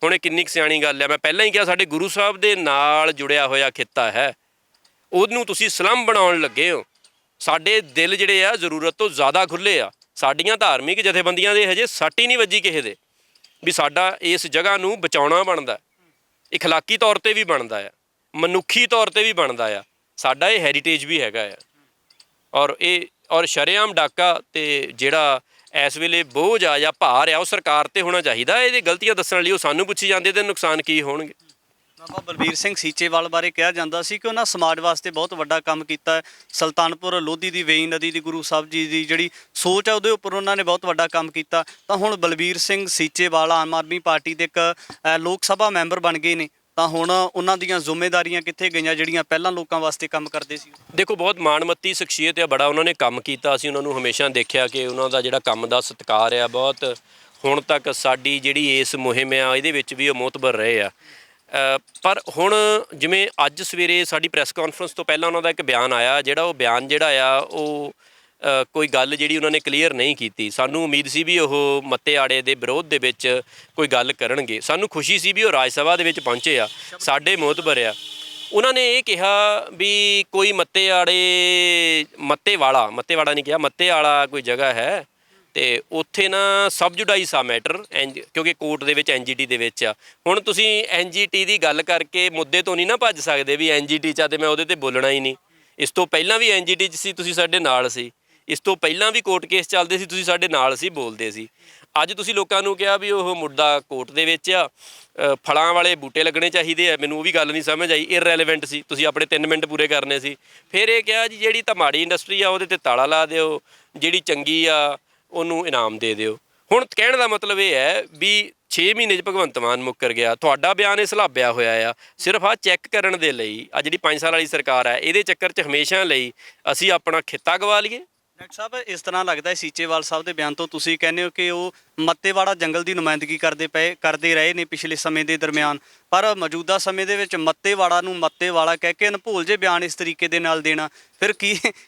ਹੁਣ ਇਹ ਕਿੰਨੀ ਕੁ ਸਿਆਣੀ ਗੱਲ ਹੈ? ਮੈਂ ਪਹਿਲਾਂ ਹੀ ਕਿਹਾ, ਸਾਡੇ ਗੁਰੂ ਸਾਹਿਬ ਦੇ ਨਾਲ ਜੁੜਿਆ ਹੋਇਆ ਖਿੱਤਾ ਹੈ, ਉਹਨੂੰ ਤੁਸੀਂ ਸਲੰਮ ਬਣਾਉਣ ਲੱਗੇ ਹੋ। ਸਾਡੇ ਦਿਲ ਜਿਹੜੇ ਆ ਜ਼ਰੂਰਤ ਤੋਂ ਜ਼ਿਆਦਾ ਖੁੱਲ੍ਹੇ ਆ। ਸਾਡੀਆਂ ਧਾਰਮਿਕ ਜਥੇਬੰਦੀਆਂ ਦੇ ਹਜੇ ਸੱਟ ਹੀ ਨਹੀਂ ਵੱਜੀ ਕਿਸੇ ਦੇ ਵੀ ਸਾਡਾ ਇਸ ਜਗ੍ਹਾ ਨੂੰ ਬਚਾਉਣਾ ਬਣਦਾ, ਇਖਲਾਕੀ ਤੌਰ 'ਤੇ ਵੀ ਬਣਦਾ ਆ, ਮਨੁੱਖੀ ਤੌਰ 'ਤੇ ਵੀ ਬਣਦਾ ਆ। ਸਾਡਾ ਇਹ ਹੈਰੀਟੇਜ ਵੀ ਹੈਗਾ ਆ। ਔਰ ਸ਼ਰੇਆਮ ਡਾਕਾ ਅਤੇ ਜਿਹੜਾ ਇਸ ਵੇਲੇ ਬੋਝ ਆ ਜਾਂ ਭਾਰ ਆ, ਉਹ ਸਰਕਾਰ 'ਤੇ ਹੋਣਾ ਚਾਹੀਦਾ। ਇਹਦੀ ਗਲਤੀਆਂ ਦੱਸਣ ਲਈ ਉਹ ਸਾਨੂੰ ਪੁੱਛੀ ਜਾਂਦੇ ਤੇ ਨੁਕਸਾਨ ਕੀ ਹੋਣਗੇ। ਬਾਬਾ ਬਲਬੀਰ ਸਿੰਘ ਸੀਚੇਵਾਲ ਬਾਰੇ ਕਿਹਾ ਜਾਂਦਾ ਸੀ ਕਿ ਉਹਨਾਂ ਸਮਾਜ ਵਾਸਤੇ ਬਹੁਤ ਵੱਡਾ ਕੰਮ ਕੀਤਾ ਹੈ। ਸੁਲਤਾਨਪੁਰ ਲੋਧੀ ਦੀ ਵੇਈ ਨਦੀ ਦੀ ਗੁਰੂ ਸਾਹਿਬ ਜੀ ਦੀ ਜਿਹੜੀ ਸੋਚ ਹੈ ਉਹਦੇ ਉੱਪਰ ਉਹਨਾਂ ਨੇ ਬਹੁਤ ਵੱਡਾ ਕੰਮ ਕੀਤਾ। ਤਾਂ ਹੁਣ ਬਲਬੀਰ ਸਿੰਘ ਸੀਚੇਵਾਲ ਆਮ ਆਦਮੀ ਪਾਰਟੀ ਦੇ ਇੱਕ ਲੋਕ ਸਭਾ ਮੈਂਬਰ ਬਣ ਗਏ ਨੇ, ਤਾਂ ਹੁਣ ਉਹਨਾਂ ਦੀਆਂ ਜ਼ਿੰਮੇਵਾਰੀਆਂ ਕਿੱਥੇ ਗਈਆਂ ਜਿਹੜੀਆਂ ਪਹਿਲਾਂ ਲੋਕਾਂ ਵਾਸਤੇ ਕੰਮ ਕਰਦੇ ਸੀ? ਦੇਖੋ, ਬਹੁਤ ਮਾਣਮੱਤੀ ਸ਼ਖਸੀਅਤ ਆ, ਬੜਾ ਉਹਨਾਂ ਨੇ ਕੰਮ ਕੀਤਾ। ਅਸੀਂ ਉਹਨਾਂ ਨੂੰ ਹਮੇਸ਼ਾ ਦੇਖਿਆ ਕਿ ਉਹਨਾਂ ਦਾ ਜਿਹੜਾ ਕੰਮ ਦਾ ਸਤਿਕਾਰ ਆ ਬਹੁਤ, ਹੁਣ ਤੱਕ ਸਾਡੀ ਜਿਹੜੀ ਇਸ ਮੁਹਿੰਮ ਆ ਇਹਦੇ ਵਿੱਚ ਵੀ ਉਹ ਮੋਹਤਬਰ ਰਹੇ ਆ। ਪਰ ਹੁਣ ਜਿਵੇਂ ਅੱਜ ਸਵੇਰੇ ਸਾਡੀ ਪ੍ਰੈਸ ਕਾਨਫਰੰਸ ਤੋਂ ਪਹਿਲਾਂ ਉਹਨਾਂ ਦਾ ਇੱਕ ਬਿਆਨ ਆਇਆ, ਉਹ ਬਿਆਨ ਆ ਉਹ ਕੋਈ ਗੱਲ ਜਿਹੜੀ ਉਹਨਾਂ ਨੇ ਕਲੀਅਰ ਨਹੀਂ ਕੀਤੀ। ਸਾਨੂੰ ਉਮੀਦ ਸੀ ਵੀ ਉਹ ਮੱਤੇ ਆੜੇ ਦੇ ਵਿਰੋਧ ਦੇ ਵਿੱਚ ਕੋਈ ਗੱਲ ਕਰਨਗੇ। ਸਾਨੂੰ ਖੁਸ਼ੀ ਸੀ ਵੀ ਉਹ ਰਾਜ ਸਭਾ ਦੇ ਵਿੱਚ ਪਹੁੰਚੇ ਆ, ਸਾਡੇ ਮੋਹਤਬਰ ਆ। ਉਹਨਾਂ ਨੇ ਇਹ ਕਿਹਾ ਵੀ ਕੋਈ ਮੱਤੇ ਵਾਲਾ ਨਹੀਂ ਕਿਹਾ, ਮੱਤੇ ਵਾਲਾ ਕੋਈ ਜਗ੍ਹਾ ਹੈ ਅਤੇ ਉੱਥੇ ਨਾ ਸਬ ਜੁਡਾਈਸ ਆ ਮੈਟਰ, ਕਿਉਂਕਿ ਕੋਰਟ ਦੇ ਵਿੱਚ NGT ਦੇ ਵਿੱਚ ਆ। ਹੁਣ ਤੁਸੀਂ NGT ਦੀ ਗੱਲ ਕਰਕੇ ਮੁੱਦੇ ਤੋਂ ਨਹੀਂ ਨਾ ਭੱਜ ਸਕਦੇ ਵੀ NGT 'ਚ ਆ ਅਤੇ ਮੈਂ ਉਹਦੇ 'ਤੇ ਬੋਲਣਾ ਹੀ ਨਹੀਂ। ਇਸ ਤੋਂ ਪਹਿਲਾਂ ਵੀ NGT 'ਚ ਸੀ, ਤੁਸੀਂ ਸਾਡੇ ਨਾਲ ਸੀ। ਇਸ ਤੋਂ ਪਹਿਲਾਂ ਵੀ ਕੋਰਟ ਕੇਸ ਚੱਲਦੇ ਸੀ, ਤੁਸੀਂ ਸਾਡੇ ਨਾਲ ਸੀ, ਬੋਲਦੇ ਸੀ। ਅੱਜ ਤੁਸੀਂ ਲੋਕਾਂ ਨੂੰ ਕਿਹਾ ਵੀ ਉਹ ਮੁੱਦਾ ਕੋਰਟ ਦੇ ਵਿੱਚ ਆ, ਫਲਾਂ ਵਾਲੇ ਬੂਟੇ ਲੱਗਣੇ ਚਾਹੀਦੇ ਆ। ਮੈਨੂੰ ਉਹ ਵੀ ਗੱਲ ਨਹੀਂ ਸਮਝ ਆਈ, ਇਰਰੈਲੇਵੈਂਟ ਸੀ। ਤੁਸੀਂ ਆਪਣੇ 3 ਮਿੰਟ ਪੂਰੇ ਕਰਨੇ ਸੀ। ਫਿਰ ਇਹ ਕਿਹਾ ਜੀ ਜਿਹੜੀ ਤਾਂ ਮਾੜੀ ਇੰਡਸਟਰੀ ਆ ਉਹਦੇ 'ਤੇ ਤਾਲਾ ਲਾ ਦਿਓ, ਜਿਹੜੀ ਚੰਗੀ ਆ ਉਹਨੂੰ ਇਨਾਮ ਦੇ ਦਿਓ। ਹੁਣ ਕਹਿਣ ਦਾ ਮਤਲਬ ਇਹ ਹੈ ਵੀ 6 ਮਹੀਨੇ 'ਚ ਭਗਵੰਤ ਮਾਨ ਮੁੱਕਰ ਗਿਆ। ਤੁਹਾਡਾ ਬਿਆਨ ਇਹ ਸਲਾਬਿਆ ਹੋਇਆ ਆ ਸਿਰਫ ਆਹ ਚੈੱਕ ਕਰਨ ਦੇ ਲਈ। ਆ ਜਿਹੜੀ 5 ਸਾਲ ਵਾਲੀ ਸਰਕਾਰ ਹੈ ਇਹਦੇ ਚੱਕਰ 'ਚ ਹਮੇਸ਼ਾ ਲਈ ਅਸੀਂ ਆਪਣਾ ਖਿੱਤਾ ਗਵਾ ਲਈਏ। ਡਾਕਟਰ ਸਾਹਿਬ, ਇਸ ਤਰ੍ਹਾਂ ਲੱਗਦਾ ਹੈ ਸੀਚੇਵਾਲ ਸਾਹਿਬ ਦੇ ਬਿਆਨ ਤੋਂ ਤੁਸੀਂ ਕਹਿੰਦੇ ਹੋ ਕਿ ਉਹ ਮੱਤੇਵਾੜਾ ਜੰਗਲ ਦੀ ਨੁਮਾਇੰਦਗੀ ਕਰਦੇ ਰਹੇ ਨੇ ਪਿਛਲੇ ਸਮੇਂ ਦੇ ਦਰਮਿਆਨ, ਪਰ ਮੌਜੂਦਾ ਸਮੇਂ ਦੇ ਵਿੱਚ ਮੱਤੇਵਾੜਾ ਨੂੰ ਮੱਤੇਵਾਲਾ ਕਹਿ ਕੇ ਅਨਭੁੱਲ ਜੇ ਬਿਆਨ ਇਸ ਤਰੀਕੇ ਦੇ ਨਾਲ ਦੇਣਾ, ਫਿਰ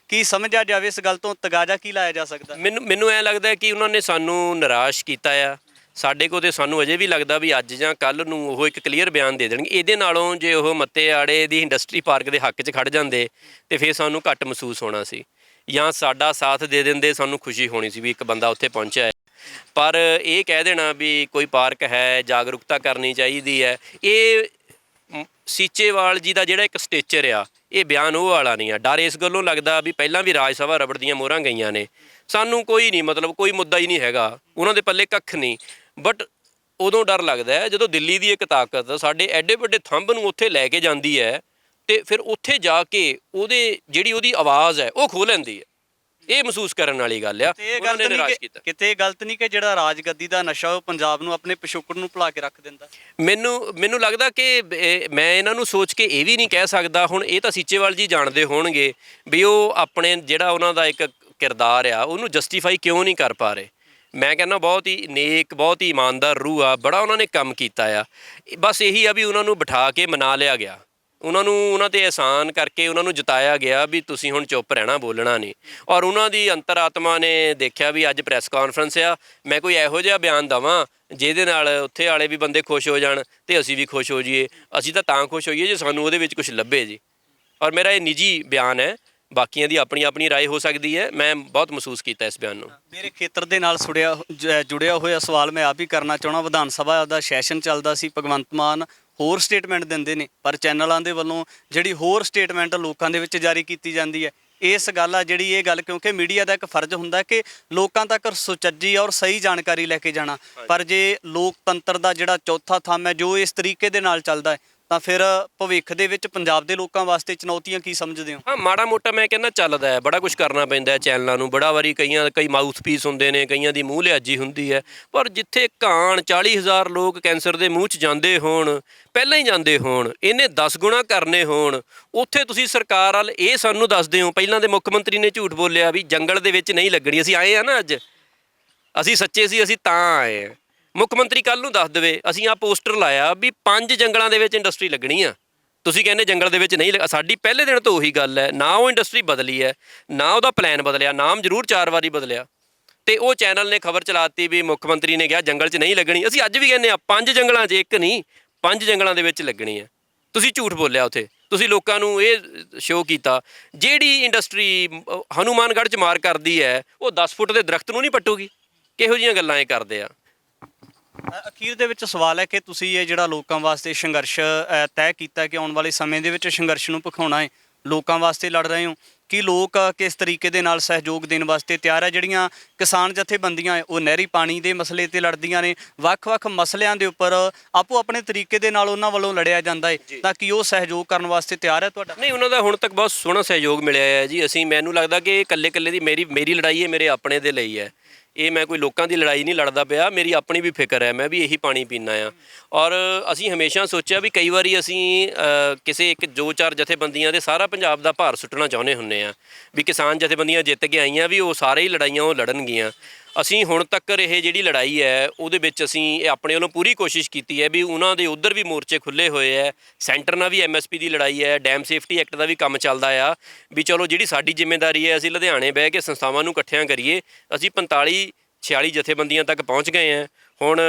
ਕੀ ਸਮਝਿਆ ਜਾਵੇ? ਇਸ ਗੱਲ ਤੋਂ ਤਗਾਜ਼ਾ ਕੀ ਲਾਇਆ ਜਾ ਸਕਦਾ? ਮੈਨੂੰ ਐਂ ਲੱਗਦਾ ਕਿ ਉਹਨਾਂ ਨੇ ਸਾਨੂੰ ਨਿਰਾਸ਼ ਕੀਤਾ ਆ। ਸਾਡੇ ਕੋਲ ਤੇ ਸਾਨੂੰ ਅਜੇ ਵੀ ਲੱਗਦਾ ਵੀ ਅੱਜ ਜਾਂ ਕੱਲ੍ਹ ਨੂੰ ਉਹ ਇੱਕ ਕਲੀਅਰ ਬਿਆਨ ਦੇ ਦੇਣਗੇ। ਇਹਦੇ ਨਾਲੋਂ ਜੇ ਉਹ ਮੱਤੇ ਆੜੇ ਦੀ ਇੰਡਸਟਰੀ ਪਾਰਕ ਦੇ ਹੱਕ 'ਚ ਖੜ੍ਹ ਜਾਂਦੇ ਤੇ ਫਿਰ ਸਾਨੂੰ ਘੱਟ ਮਹਿਸੂਸ ਹੋਣਾ ਸੀ, ਜਾਂ ਸਾਡਾ ਸਾਥ ਦੇ ਦਿੰਦੇ, ਸਾਨੂੰ ਖੁਸ਼ੀ ਹੋਣੀ ਸੀ ਵੀ ਇੱਕ ਬੰਦਾ ਉੱਥੇ ਪਹੁੰਚਿਆ ਹੈ। ਪਰ ਇਹ ਕਹਿ ਦੇਣਾ ਵੀ ਕੋਈ ਪਾਰਕ ਹੈ, ਜਾਗਰੂਕਤਾ ਕਰਨੀ ਚਾਹੀਦੀ ਹੈ, ਇਹ ਸੀਚੇਵਾਲ ਜੀ ਦਾ ਜਿਹੜਾ ਇੱਕ ਸਟੇਚਰ ਆ, ਇਹ ਬਿਆਨ ਉਹ ਵਾਲਾ ਨਹੀਂ ਆ। ਡਰ ਇਸ ਗੱਲੋਂ ਲੱਗਦਾ ਵੀ ਪਹਿਲਾਂ ਵੀ ਰਾਜ ਸਭਾ ਰਬੜ ਦੀਆਂ ਮੋਹਰਾਂ ਗਈਆਂ ਨੇ, ਸਾਨੂੰ ਕੋਈ ਨਹੀਂ, ਮਤਲਬ ਕੋਈ ਮੁੱਦਾ ਹੀ ਨਹੀਂ ਹੈਗਾ, ਉਹਨਾਂ ਦੇ ਪੱਲੇ ਕੱਖ ਨਹੀਂ। ਬਟ ਉਦੋਂ ਡਰ ਲੱਗਦਾ ਹੈ ਜਦੋਂ ਦਿੱਲੀ ਦੀ ਇੱਕ ਤਾਕਤ ਸਾਡੇ ਐਡੇ ਵੱਡੇ ਥੰਬ ਨੂੰ ਉੱਥੇ ਲੈ ਕੇ ਜਾਂਦੀ ਹੈ ਅਤੇ ਫਿਰ ਉੱਥੇ ਜਾ ਕੇ ਉਹਦੀ ਆਵਾਜ਼ ਹੈ ਉਹ ਖੋਹ ਲੈਂਦੀ ਹੈ। ਇਹ ਮਹਿਸੂਸ ਕਰਨ ਵਾਲੀ ਗੱਲ ਆ। ਕਿਤੇ ਗਲਤ ਨਹੀਂ ਕਿ ਜਿਹੜਾ ਰਾਜਗੱਦੀ ਦਾ ਨਸ਼ਾ ਉਹ ਪੰਜਾਬ ਨੂੰ ਆਪਣੇ ਪਿਛੋਕੜ ਨੂੰ ਭੁਲਾ ਕੇ ਰੱਖ ਦਿੰਦਾ? ਮੈਨੂੰ ਲੱਗਦਾ ਕਿ ਮੈਂ ਇਹਨਾਂ ਨੂੰ ਸੋਚ ਕੇ ਇਹ ਵੀ ਨਹੀਂ ਕਹਿ ਸਕਦਾ। ਹੁਣ ਇਹ ਤਾਂ ਸੀਚੇਵਾਲ ਜੀ ਜਾਣਦੇ ਹੋਣਗੇ ਵੀ ਉਹ ਆਪਣੇ ਜਿਹੜਾ ਉਹਨਾਂ ਦਾ ਇੱਕ ਕਿਰਦਾਰ ਆ ਉਹਨੂੰ ਜਸਟੀਫਾਈ ਕਿਉਂ ਨਹੀਂ ਕਰ ਪਾ ਰਹੇ। ਮੈਂ ਕਹਿੰਦਾ ਬਹੁਤ ਹੀ ਨੇਕ, ਬਹੁਤ ਹੀ ਇਮਾਨਦਾਰ ਰੂਹ ਆ, ਬੜਾ ਉਹਨਾਂ ਨੇ ਕੰਮ ਕੀਤਾ ਆ। ਬਸ ਇਹੀ ਆ ਵੀ ਉਹਨਾਂ ਨੂੰ ਬਿਠਾ ਕੇ ਮਨਾ ਲਿਆ ਗਿਆ, ਉਹਨਾਂ 'ਤੇ ਅਹਿਸਾਨ ਕਰਕੇ ਉਹਨਾਂ ਨੂੰ ਜਿਤਾਇਆ ਗਿਆ ਵੀ ਤੁਸੀਂ ਹੁਣ ਚੁੱਪ ਰਹਿਣਾ, ਬੋਲਣਾ ਨਹੀਂ। ਔਰ ਉਹਨਾਂ ਦੀ ਅੰਤਰ-ਆਤਮਾ ਨੇ ਦੇਖਿਆ ਵੀ ਅੱਜ ਪ੍ਰੈਸ ਕਾਨਫਰੰਸ ਆ, ਮੈਂ ਕੋਈ ਇਹੋ ਜਿਹਾ ਬਿਆਨ ਦੇਵਾਂ ਜਿਹਦੇ ਨਾਲ ਉੱਥੇ ਵਾਲੇ ਵੀ ਬੰਦੇ ਖੁਸ਼ ਹੋ ਜਾਣ ਅਤੇ ਅਸੀਂ ਵੀ ਖੁਸ਼ ਹੋ ਜਾਈਏ। ਅਸੀਂ ਤਾਂ ਖੁਸ਼ ਹੋਈਏ ਜੇ ਸਾਨੂੰ ਉਹਦੇ ਵਿੱਚ ਕੁਝ ਲੱਭੇ ਜੀ। ਔਰ ਮੇਰਾ ਇਹ ਨਿੱਜੀ ਬਿਆਨ ਹੈ, ਬਾਕੀਆਂ ਦੀ ਆਪਣੀ ਆਪਣੀ ਰਾਏ ਹੋ ਸਕਦੀ ਹੈ। ਮੈਂ ਬਹੁਤ ਮਹਿਸੂਸ ਕੀਤਾ ਇਸ ਬਿਆਨ ਨੂੰ। ਮੇਰੇ ਖੇਤਰ ਦੇ ਨਾਲ ਜੁੜਿਆ ਹੋਇਆ ਸਵਾਲ ਮੈਂ ਆਪ ਹੀ ਕਰਨਾ ਚਾਹੁੰਦਾ। ਵਿਧਾਨ ਸਭਾ ਦਾ ਸੈਸ਼ਨ ਚੱਲਦਾ ਸੀ, ਭਗਵੰਤ ਮਾਨ ਹੋਰ ਸਟੇਟਮੈਂਟ ਦਿੰਦੇ ਨੇ, ਪਰ ਚੈਨਲਾਂ ਦੇ ਵੱਲੋਂ ਜਿਹੜੀ ਹੋਰ ਸਟੇਟਮੈਂਟ ਲੋਕਾਂ ਦੇ ਵਿੱਚ ਜਾਰੀ ਕੀਤੀ ਜਾਂਦੀ ਹੈ। ਇਸ ਗੱਲ ਆ ਜਿਹੜੀ ਇਹ ਗੱਲ, ਕਿਉਂਕਿ ਮੀਡੀਆ ਦਾ ਇੱਕ ਫਰਜ਼ ਹੁੰਦਾ ਕਿ ਲੋਕਾਂ ਤੱਕ ਸੁਚੱਜੀ ਔਰ ਸਹੀ ਜਾਣਕਾਰੀ ਲੈ ਕੇ ਜਾਣਾ, ਪਰ ਜੇ ਲੋਕਤੰਤਰ ਦਾ ਜਿਹੜਾ ਚੌਥਾ ਥੰਮ ਹੈ ਜੋ ਇਸ ਤਰੀਕੇ ਦੇ ਨਾਲ ਚੱਲਦਾ ਹੈ ਤਾਂ ਫਿਰ ਭਵਿੱਖ ਦੇ ਵਿੱਚ ਪੰਜਾਬ ਦੇ ਲੋਕਾਂ ਵਾਸਤੇ ਚੁਣੌਤੀਆਂ ਕੀ ਸਮਝਦੇ ਹੋ? ਹਾਂ, ਮਾੜਾ ਮੋਟਾ ਮੈਂ ਕਹਿੰਦਾ ਚੱਲਦਾ ਹੈ, ਬੜਾ ਕੁਝ ਕਰਨਾ ਪੈਂਦਾ ਚੈਨਲਾਂ ਨੂੰ। ਬੜਾ ਵਾਰੀ ਕਈ ਮਾਊਥ ਪੀਸ ਹੁੰਦੇ ਨੇ, ਕਈਆਂ ਦੀ ਮੂੰਹ ਲਿਆਜੀ ਹੁੰਦੀ ਹੈ, ਪਰ ਜਿੱਥੇ ਘਾਣ 40,000 ਲੋਕ ਕੈਂਸਰ ਦੇ ਮੂੰਹ 'ਚ ਜਾਂਦੇ ਹੋਣ, ਪਹਿਲਾਂ ਹੀ ਜਾਂਦੇ ਹੋਣ, ਇਹਨੇ 10 ਗੁਣਾ ਕਰਨੇ ਹੋਣ, ਉੱਥੇ ਤੁਸੀਂ ਸਰਕਾਰ ਵੱਲ ਇਹ ਸਾਨੂੰ ਦੱਸਦੇ ਹੋ। ਪਹਿਲਾਂ ਦੇ ਮੁੱਖ ਮੰਤਰੀ ਨੇ ਝੂਠ ਬੋਲਿਆ ਵੀ ਜੰਗਲ ਦੇ ਵਿੱਚ ਨਹੀਂ ਲੱਗਣੀ। ਅਸੀਂ ਆਏ ਆ ਨਾ, ਅੱਜ ਅਸੀਂ ਸੱਚੇ ਸੀ, ਅਸੀਂ ਤਾਂ ਆਏ ਹਾਂ। ਮੁੱਖ ਮੰਤਰੀ ਕੱਲ੍ਹ ਨੂੰ ਦੱਸ ਦੇਵੇ ਅਸੀਂ ਆਹ ਪੋਸਟਰ ਲਾਇਆ ਵੀ 5 ਜੰਗਲਾਂ ਦੇ ਵਿੱਚ ਇੰਡਸਟਰੀ ਲੱਗਣੀ ਆ, ਤੁਸੀਂ ਕਹਿੰਦੇ ਜੰਗਲ ਦੇ ਵਿੱਚ ਨਹੀਂ ਸਾਡੀ ਪਹਿਲੇ ਦਿਨ ਤੋਂ ਉਹੀ ਗੱਲ ਹੈ। ਨਾ ਉਹ ਇੰਡਸਟਰੀ ਬਦਲੀ ਹੈ, ਨਾ ਉਹਦਾ ਪਲਾਨ ਬਦਲਿਆ, ਨਾਮ ਜ਼ਰੂਰ 4 ਵਾਰੀ ਬਦਲਿਆ, ਅਤੇ ਉਹ ਚੈਨਲ ਨੇ ਖਬਰ ਚਲਾਤੀ ਵੀ ਮੁੱਖ ਮੰਤਰੀ ਨੇ ਕਿਹਾ ਜੰਗਲ 'ਚ ਨਹੀਂ ਲੱਗਣੀ। ਅਸੀਂ ਅੱਜ ਵੀ ਕਹਿੰਦੇ ਹਾਂ 5 ਜੰਗਲਾਂ 'ਚ, ਇੱਕ ਨਹੀਂ 5 ਜੰਗਲਾਂ ਦੇ ਵਿੱਚ ਲੱਗਣੀ ਹੈ। ਤੁਸੀਂ ਝੂਠ ਬੋਲਿਆ ਉੱਥੇ, ਤੁਸੀਂ ਲੋਕਾਂ ਨੂੰ ਇਹ ਸ਼ੋਅ ਕੀਤਾ। ਜਿਹੜੀ ਇੰਡਸਟਰੀ ਹਨੂੰਮਾਨਗੜ੍ਹ 'ਚ ਮਾਰ ਕਰਦੀ ਹੈ ਉਹ 10 ਫੁੱਟ ਦੇ ਦਰਖਤ ਨੂੰ ਨਹੀਂ ਪੱਟੂਗੀ। ਕਿਹੋ ਜਿਹੀਆਂ ਗੱਲਾਂ ਇਹ ਕਰਦੇ ਆ। ਅਖੀਰ ਦੇ ਵਿੱਚ ਸਵਾਲ ਹੈ ਕਿ ਤੁਸੀਂ ਇਹ ਜਿਹੜਾ ਲੋਕਾਂ ਵਾਸਤੇ ਸੰਘਰਸ਼ ਤੈਅ ਕੀਤਾ ਕਿ ਆਉਣ ਵਾਲੇ ਸਮੇਂ ਦੇ ਵਿੱਚ ਸੰਘਰਸ਼ ਨੂੰ ਭਖਾਉਣਾ ਹੈ, ਲੋਕਾਂ ਵਾਸਤੇ ਲੜ ਰਹੇ ਹੋ, ਕਿ ਲੋਕ ਕਿਸ ਤਰੀਕੇ ਦੇ ਨਾਲ ਸਹਿਯੋਗ ਦੇਣ ਵਾਸਤੇ ਤਿਆਰ ਹੈ? ਜਿਹੜੀਆਂ ਕਿਸਾਨ ਜਥੇਬੰਦੀਆਂ ਉਹ ਨਹਿਰੀ ਪਾਣੀ ਦੇ ਮਸਲੇ 'ਤੇ ਲੜਦੀਆਂ ਨੇ, ਵੱਖ-ਵੱਖ ਮਸਲਿਆਂ ਦੇ ਉੱਪਰ ਆਪੋ ਆਪਣੇ ਤਰੀਕੇ ਦੇ ਨਾਲ ਉਹਨਾਂ ਵੱਲੋਂ ਲੜਿਆ ਜਾਂਦਾ ਹੈ, ਤਾਂ ਕਿ ਉਹ ਸਹਿਯੋਗ ਕਰਨ ਵਾਸਤੇ ਤਿਆਰ ਹੈ ਤੁਹਾਡਾ? ਨਹੀਂ, ਉਹਨਾਂ ਦਾ ਹੁਣ ਤੱਕ ਬਹੁਤ ਸੋਹਣਾ ਸਹਿਯੋਗ ਮਿਲਿਆ ਹੈ ਜੀ। ਮੈਨੂੰ ਲੱਗਦਾ ਕਿ ਇਕੱਲੇ ਦੀ ਮੇਰੀ ਲੜਾਈ ਹੈ, ਮੇਰੇ ਆਪਣੇ ਦੇ ਲਈ ਹੈ। ਇਹ ਮੈਂ ਕੋਈ ਲੋਕਾਂ ਦੀ ਲੜਾਈ ਨਹੀਂ ਲੜਦਾ ਪਿਆ, ਮੇਰੀ ਆਪਣੀ ਵੀ ਫਿਕਰ ਹੈ, ਮੈਂ ਵੀ ਇਹੀ ਪਾਣੀ ਪੀਂਦਾ ਆ। ਔਰ ਅਸੀਂ ਹਮੇਸ਼ਾ ਸੋਚਿਆ ਵੀ ਕਈ ਵਾਰੀ ਅਸੀਂ ਕਿਸੇ ਇੱਕ ਦੋ ਚਾਰ ਜਥੇਬੰਦੀਆਂ ਦੇ ਸਾਰਾ ਪੰਜਾਬ ਦਾ ਭਾਰ ਸੁੱਟਣਾ ਚਾਹੁੰਦੇ ਹੁੰਦੇ ਆ ਵੀ ਕਿਸਾਨ ਜਥੇਬੰਦੀਆਂ ਜਿੱਤ ਕੇ ਆਈਆਂ ਵੀ ਉਹ ਸਾਰੇ ਹੀ ਲੜਾਈਆਂ ਉਹ ਲੜਨਗੀਆਂ। ਅਸੀਂ ਹੁਣ ਤੱਕ ਇਹ ਜਿਹੜੀ ਲੜਾਈ ਹੈ ਉਹਦੇ ਵਿੱਚ ਅਸੀਂ ਇਹ ਆਪਣੇ ਵੱਲੋਂ ਪੂਰੀ ਕੋਸ਼ਿਸ਼ ਕੀਤੀ ਹੈ ਵੀ ਉਹਨਾਂ ਦੇ ਉੱਧਰ ਵੀ ਮੋਰਚੇ ਖੁੱਲ੍ਹੇ ਹੋਏ ਹੈ, ਸੈਂਟਰ ਨਾਲ ਵੀ MSP ਦੀ ਲੜਾਈ ਹੈ, ਡੈਮ ਸੇਫਟੀ ਐਕਟ ਦਾ ਵੀ ਕੰਮ ਚੱਲਦਾ ਆ ਵੀ ਚਲੋ ਜਿਹੜੀ ਸਾਡੀ ਜ਼ਿੰਮੇਵਾਰੀ ਹੈ ਅਸੀਂ ਲੁਧਿਆਣੇ ਬਹਿ ਕੇ ਸੰਸਥਾਵਾਂ ਨੂੰ ਇਕੱਠਿਆਂ ਕਰੀਏ। ਅਸੀਂ 45-46 ਜਥੇਬੰਦੀਆਂ ਤੱਕ ਪਹੁੰਚ ਗਏ ਹਾਂ। ਹੁਣ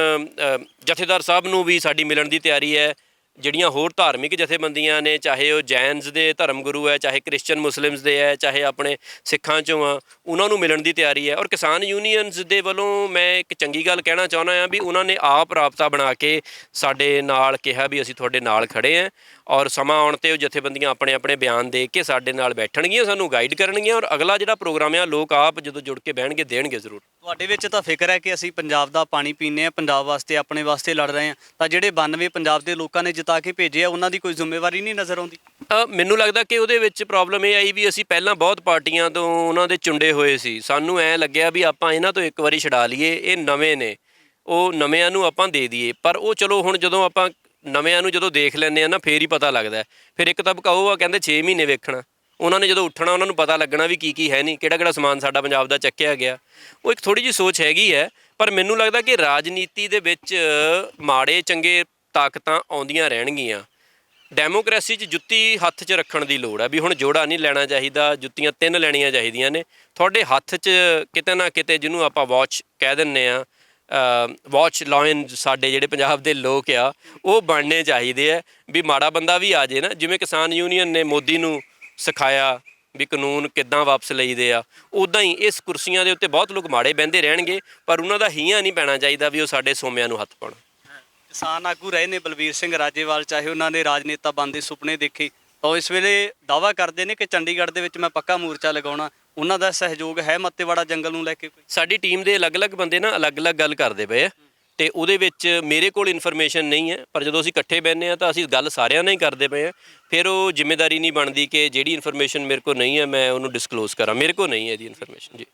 ਜਥੇਦਾਰ ਸਾਹਿਬ ਨੂੰ ਵੀ ਸਾਡੀ ਮਿਲਣ ਦੀ ਤਿਆਰੀ ਹੈ। ਜਿਹੜੀਆਂ ਹੋਰ ਧਾਰਮਿਕ ਜਥੇਬੰਦੀਆਂ ਨੇ, ਚਾਹੇ ਉਹ ਜੈਨਸ ਦੇ ਧਰਮ ਗੁਰੂ ਹੈ, ਚਾਹੇ ਕ੍ਰਿਸਚਨ ਮੁਸਲਿਮਸ ਦੇ ਹੈ, ਚਾਹੇ ਆਪਣੇ ਸਿੱਖਾਂ 'ਚੋਂ ਆ, ਉਹਨਾਂ ਨੂੰ ਮਿਲਣ ਦੀ ਤਿਆਰੀ ਹੈ। ਔਰ ਕਿਸਾਨ ਯੂਨੀਅਨਸ ਦੇ ਵੱਲੋਂ ਮੈਂ ਇੱਕ ਚੰਗੀ ਗੱਲ ਕਹਿਣਾ ਚਾਹੁੰਦਾ ਹਾਂ ਵੀ ਉਹਨਾਂ ਨੇ ਆਪ ਰਾਬਤਾ ਬਣਾ ਕੇ ਸਾਡੇ ਨਾਲ ਕਿਹਾ ਵੀ ਅਸੀਂ ਤੁਹਾਡੇ ਨਾਲ ਖੜੇ ਹਾਂ ਔਰ ਸਮਾਂ ਆਉਣ 'ਤੇ ਉਹ ਜਥੇਬੰਦੀਆਂ ਆਪਣੇ ਆਪਣੇ ਬਿਆਨ ਦੇ ਕੇ ਸਾਡੇ ਨਾਲ ਬੈਠਣਗੀਆਂ, ਸਾਨੂੰ ਗਾਈਡ ਕਰਨਗੀਆਂ ਔਰ ਅਗਲਾ ਜਿਹੜਾ ਪ੍ਰੋਗਰਾਮ ਆ ਲੋਕ ਆਪ ਜਦੋਂ ਜੁੜ ਕੇ ਬਹਿਣਗੇ ਦੇਣਗੇ ਜ਼ਰੂਰ। ਤੁਹਾਡੇ ਵਿੱਚ ਤਾਂ ਫਿਕਰ ਹੈ ਕਿ ਅਸੀਂ ਪੰਜਾਬ ਦਾ ਪਾਣੀ ਪੀਂਦੇ ਹਾਂ, ਪੰਜਾਬ ਵਾਸਤੇ ਆਪਣੇ ਵਾਸਤੇ ਲੜ ਰਹੇ ਹਾਂ, ਤਾਂ ਜਿਹੜੇ 92 ਪੰਜਾਬ ਦੇ ਲੋਕਾਂ ਨੇ ਜਿਤਾ ਕੇ ਭੇਜੇ ਆ ਉਹਨਾਂ ਦੀ ਕੋਈ ਜ਼ਿੰਮੇਵਾਰੀ ਨਹੀਂ ਨਜ਼ਰ ਆਉਂਦੀ? ਮੈਨੂੰ ਲੱਗਦਾ ਕਿ ਉਹਦੇ ਵਿੱਚ ਪ੍ਰੋਬਲਮ ਇਹ ਆਈ ਵੀ ਅਸੀਂ ਪਹਿਲਾਂ ਬਹੁਤ ਪਾਰਟੀਆਂ ਤੋਂ ਉਹਨਾਂ ਦੇ ਚੁੰਡੇ ਹੋਏ ਸੀ। ਸਾਨੂੰ ਐਂ ਲੱਗਿਆ ਵੀ ਆਪਾਂ ਇਹਨਾਂ ਤੋਂ ਇੱਕ ਵਾਰੀ ਛਡਾ ਲਈਏ, ਇਹ ਨਵੇਂ ਨੇ, ਉਹ ਨਵਿਆਂ ਨੂੰ ਆਪਾਂ ਦੇ ਦਈਏ। ਪਰ ਉਹ ਚਲੋ ਹੁਣ ਜਦੋਂ ਆਪਾਂ ਨਵਿਆਂ ਨੂੰ ਜਦੋਂ ਦੇਖ ਲੈਂਦੇ ਆ ਨਾ ਫੇਰ ਹੀ ਪਤਾ ਲੱਗਦਾ। ਫਿਰ ਇੱਕ ਤਾਂ ਬਕਾਓ ਆ ਕਹਿੰਦੇ 6 ਮਹੀਨੇ ਵੇਖਣਾ, ਉਹਨਾਂ ਨੇ ਜਦੋਂ ਉੱਠਣਾ ਉਹਨਾਂ ਨੂੰ ਪਤਾ ਲੱਗਣਾ ਵੀ ਕੀ ਹੈ ਨਹੀਂ, ਕਿਹੜਾ ਸਮਾਨ ਸਾਡਾ ਪੰਜਾਬ ਦਾ ਚੱਕਿਆ ਗਿਆ। ਉਹ ਇੱਕ ਥੋੜ੍ਹੀ ਜਿਹੀ ਸੋਚ ਹੈਗੀ ਹੈ। ਪਰ ਮੈਨੂੰ ਲੱਗਦਾ ਕਿ ਰਾਜਨੀਤੀ ਦੇ ਵਿੱਚ ਮਾੜੇ ਚੰਗੇ ਤਾਕਤਾਂ ਆਉਂਦੀਆਂ ਰਹਿਣਗੀਆਂ। ਡੈਮੋਕ੍ਰੇਸੀ 'ਚ ਜੁੱਤੀ ਹੱਥ 'ਚ ਰੱਖਣ ਦੀ ਲੋੜ ਹੈ ਵੀ ਹੁਣ ਜੋੜਾ ਨਹੀਂ ਲੈਣਾ ਚਾਹੀਦਾ, ਜੁੱਤੀਆਂ 3 ਲੈਣੀਆਂ ਚਾਹੀਦੀਆਂ ਨੇ। ਤੁਹਾਡੇ ਹੱਥ 'ਚ ਕਿਤੇ ਨਾ ਕਿਤੇ ਜਿਹਨੂੰ ਆਪਾਂ ਵਾਚ ਕਹਿ ਦਿੰਦੇ ਆ, ਵਾਚ ਲਾਇਨ ਸਾਡੇ ਜਿਹੜੇ ਪੰਜਾਬ ਦੇ ਲੋਕ ਆ ਉਹ ਬਣਨੇ ਚਾਹੀਦੇ ਆ ਵੀ ਮਾੜਾ ਬੰਦਾ ਵੀ ਆ ਜੇ ਨਾ, ਜਿਵੇਂ ਕਿਸਾਨ ਯੂਨੀਅਨ ਨੇ ਮੋਦੀ ਨੂੰ ਸਿਖਾਇਆ ਵੀ ਕਾਨੂੰਨ ਕਿੱਦਾਂ ਵਾਪਸ ਲਈਦੇ ਆ, ਉੱਦਾਂ ਹੀ ਇਸ ਕੁਰਸੀਆਂ ਦੇ ਉੱਤੇ ਬਹੁਤ ਲੋਕ ਮਾੜੇ ਬਹਿੰਦੇ ਰਹਿਣਗੇ ਪਰ ਉਹਨਾਂ ਦਾ ਹੀਆਂ ਨਹੀਂ ਪੈਣਾ ਚਾਹੀਦਾ ਵੀ ਉਹ ਸਾਡੇ ਸੋਮਿਆਂ ਨੂੰ ਹੱਥ ਪਾਉਣ। ਕਿਸਾਨ ਆਗੂ ਰਹੇ ਨੇ ਬਲਬੀਰ ਸਿੰਘ ਰਾਜੇਵਾਲ, ਚਾਹੇ ਉਹਨਾਂ ਨੇ ਰਾਜਨੇਤਾ ਬਣਨ ਦੇ ਸੁਪਨੇ ਦੇਖੇ, ਤਾਂ ਇਸ ਵੇਲੇ ਦਾਅਵਾ ਕਰਦੇ ਨੇ ਕਿ ਚੰਡੀਗੜ੍ਹ ਦੇ ਵਿੱਚ ਮੈਂ ਪੱਕਾ ਮੋਰਚਾ ਲਗਾਉਣਾ। ਉਹਨਾਂ ਦਾ ਸਹਿਯੋਗ ਹੈ ਮੱਤੇਵਾੜਾ ਜੰਗਲ ਨੂੰ ਲੈ ਕੇ? ਕੋਈ ਸਾਡੀ ਟੀਮ ਦੇ ਅਲੱਗ-ਅਲੱਗ ਬੰਦੇ ਨਾ ਅਲੱਗ-ਅਲੱਗ ਗੱਲ ਕਰਦੇ ਪਏ ਆ ਅਤੇ ਉਹਦੇ ਵਿੱਚ ਮੇਰੇ ਕੋਲ ਇਨਫੋਰਮੇਸ਼ਨ ਨਹੀਂ ਹੈ, ਪਰ ਜਦੋਂ ਅਸੀਂ ਇਕੱਠੇ ਬਹਿੰਦੇ ਹਾਂ ਤਾਂ ਅਸੀਂ ਗੱਲ ਸਾਰਿਆਂ ਨਾਲ ਹੀ ਕਰਦੇ ਪਏ ਹਾਂ। ਫਿਰ ਉਹ ਜ਼ਿੰਮੇਵਾਰੀ ਨਹੀਂ ਬਣਦੀ ਕਿ ਜਿਹੜੀ ਇਨਫੋਰਮੇਸ਼ਨ ਮੇਰੇ ਕੋਲ ਨਹੀਂ ਹੈ ਮੈਂ ਉਹਨੂੰ ਡਿਸਕਲੋਜ਼ ਕਰਾਂ। ਮੇਰੇ ਕੋਲ ਨਹੀਂ ਹੈ ਇਹਦੀ ਇਨਫੋਰਮੇਸ਼ਨ ਜੀ।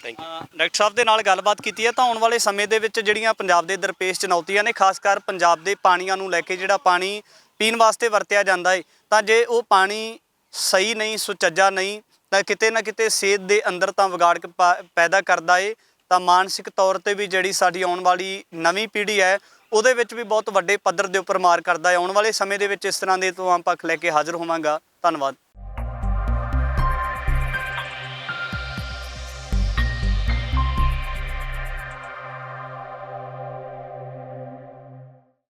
Thank you. ਡਾਕਟਰ ਸਾਹਿਬ ਦੇ ਨਾਲ ਗੱਲਬਾਤ ਕੀਤੀ ਹੈ ਤਾਂ ਆਉਣ ਵਾਲੇ ਸਮੇਂ ਦੇ ਵਿੱਚ ਜਿਹੜੀਆਂ ਪੰਜਾਬ ਦੇ ਦਰਪੇਸ਼ ਚੁਣੌਤੀਆਂ ਨੇ, ਖਾਸ ਕਰ ਪੰਜਾਬ ਦੇ ਪਾਣੀਆਂ ਨੂੰ ਲੈ ਕੇ, ਜਿਹੜਾ ਪਾਣੀ ਪੀਣ ਵਾਸਤੇ ਵਰਤਿਆ ਜਾਂਦਾ ਹੈ, ਤਾਂ ਜੇ ਉਹ ਪਾਣੀ ਸਹੀ ਨਹੀਂ, ਸੁਚੱਜਾ ਨਹੀਂ, ਤਾਂ ਕਿਤੇ ਨਾ ਕਿਤੇ ਸਿਹਤ ਦੇ ਅੰਦਰ ਤਾਂ ਵਿਗਾੜ ਪੈਦਾ ਕਰਦਾ ਏ, ਤਾਂ ਮਾਨਸਿਕ ਤੌਰ 'ਤੇ ਵੀ ਜਿਹੜੀ ਸਾਡੀ ਆਉਣ ਵਾਲੀ ਨਵੀਂ ਪੀੜ੍ਹੀ ਹੈ ਉਹਦੇ ਵਿੱਚ ਵੀ ਬਹੁਤ ਵੱਡੇ ਪੱਧਰ ਦੇ ਉੱਪਰ ਮਾਰ ਕਰਦਾ ਹੈ। ਆਉਣ ਵਾਲੇ ਸਮੇਂ ਦੇ ਵਿੱਚ ਇਸ ਤਰ੍ਹਾਂ ਦੇ ਤੋਂ ਪੱਖ ਲੈ ਕੇ ਹਾਜ਼ਰ ਹੋਵਾਂਗਾ। ਧੰਨਵਾਦ।